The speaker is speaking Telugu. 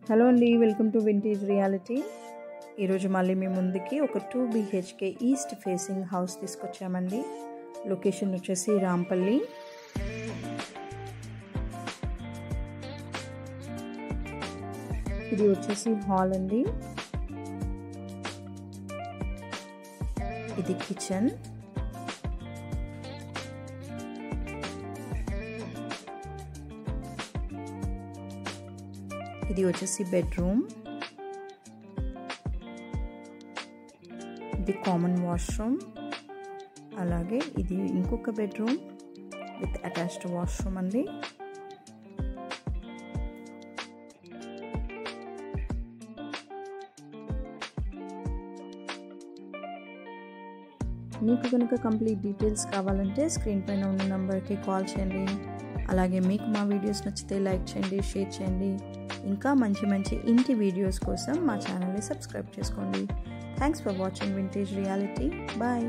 హలో అండి, వెల్కమ్ టు వింటేజ్ రియాలిటీ. ఈరోజు మళ్ళీ మీ ముందుకి ఒక 2 BHK ఈస్ట్ ఫేసింగ్ హౌస్ తీసుకొచ్చామండి. లొకేషన్ వచ్చేసి రాంపల్లి. ఇది వచ్చేసి హాల్ అండి. ఇది కిచెన్. ఇది వచ్చేసి బెడ్రూమ్. ఇది కామన్ వాష్రూమ్. అలాగే ఇది ఇంకొక బెడ్రూమ్ విత్ అటాచ్డ్ వాష్రూమ్ అండి. మీకు కనుక కంప్లీట్ డీటెయిల్స్ కావాలంటే స్క్రీన్ పైన ఉన్న నెంబర్కి కాల్ చేయండి. అలాగే మీకు మా వీడియోస్ నచ్చితే లైక్ చేయండి, షేర్ చేయండి. ఇంకా మంచి మంచి ఇంటి వీడియోస్ కోసం మా ఛానల్ని సబ్స్క్రైబ్ చేసుకోండి. Thanks for watching vintage reality. Bye.